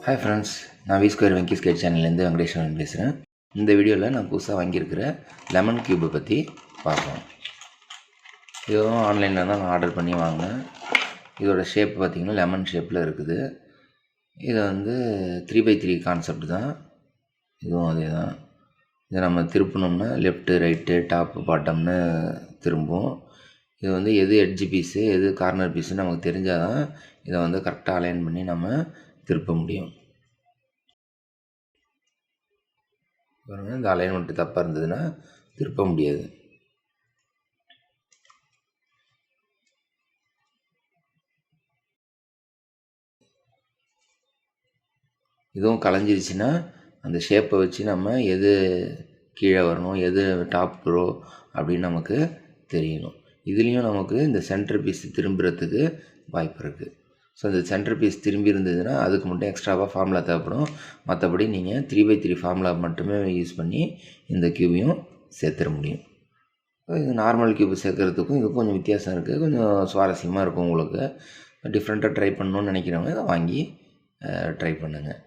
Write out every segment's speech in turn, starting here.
Hi friends, நான் V square Venky skate சேனல்லேருந்து வெங்கடேஸ்வரன் பேசுகிறேன். இந்த வீடியோவில் நான் புதுசாக வாங்கியிருக்கிற லெமன் க்யூப்பை பற்றி பார்ப்போம். இதுவும் ஆன்லைனில் தான் நான் ஆர்டர் பண்ணி வாங்கினேன். இதோட ஷேப் பார்த்திங்கன்னா லெமன் ஷேப்பில் இருக்குது. இது வந்து 3x3 கான்செப்ட் தான். இதுவும் அதே தான். இதை நம்ம திருப்பினோம்னா லெஃப்ட்டு ரைட்டு டாப்பு பாட்டம்னு திரும்பும். இது வந்து எது எட்ஜ் பீஸு எது கார்னர் பீஸுன்னு நமக்கு தெரிஞ்சால் தான் இதை வந்து கரெக்டாக அலைன் பண்ணி நம்ம திருப்ப முடியும். இந்த அலைன்மெண்ட் தப்பாக இருந்ததுன்னா திருப்ப முடியாது. இதுவும் கலைஞ்சிருச்சுன்னா அந்த ஷேப்பை வச்சு நம்ம எது கீழே வரணும் எது டாப் ரோ அப்படின்னு நமக்கு தெரியணும். இதுலேயும் நமக்கு இந்த சென்டர் பீஸ் திரும்புறதுக்கு வாய்ப்பு இருக்குது. ஸோ இந்த சென்டர் பீஸ் திரும்பி இருந்ததுன்னா அதுக்கு மட்டும் எக்ஸ்ட்ராவாக ஃபார்முலா தேவைப்படும். மற்றபடி நீங்கள் 3x3 ஃபார்முலா மட்டுமே யூஸ் பண்ணி இந்த க்யூபையும் சேர்த்துட முடியும். இது நார்மல் க்யூப் சேர்க்குறதுக்கும் இதுக்கும் கொஞ்சம் வித்தியாசம் இருக்குது. கொஞ்சம் சுவாரஸ்யமாக இருக்கும். உங்களுக்கு டிஃப்ரெண்ட்டாக ட்ரை பண்ணணுன்னு நினைக்கிறவங்க இதை வாங்கி ட்ரை பண்ணுங்கள்.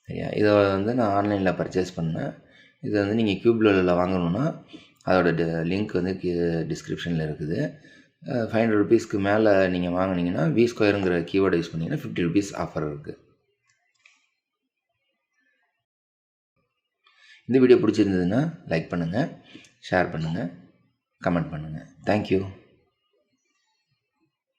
சரியா? இதை வந்து நான் ஆன்லைனில் பர்ச்சேஸ் பண்ணேன். இதை வந்து நீங்கள் க்யூப்ல வாங்கணுன்னா அதோட லிங்க் வந்து டிஸ்கிரிப்ஷனில் இருக்குது. 500 ருபீஸ்க்கு மேலே நீங்கள் வாங்கினீங்கன்னா வி ஸ்கொயருங்கிற கீவேர்டை யூஸ் பண்ணிங்கன்னா 50 ருபீஸ் ஆஃபர் இருக்குது. இந்த வீடியோ பிடிச்சிருந்ததுன்னா லைக் பண்ணுங்கள், ஷேர் பண்ணுங்கள், கமெண்ட் பண்ணுங்கள். தேங்க்யூ.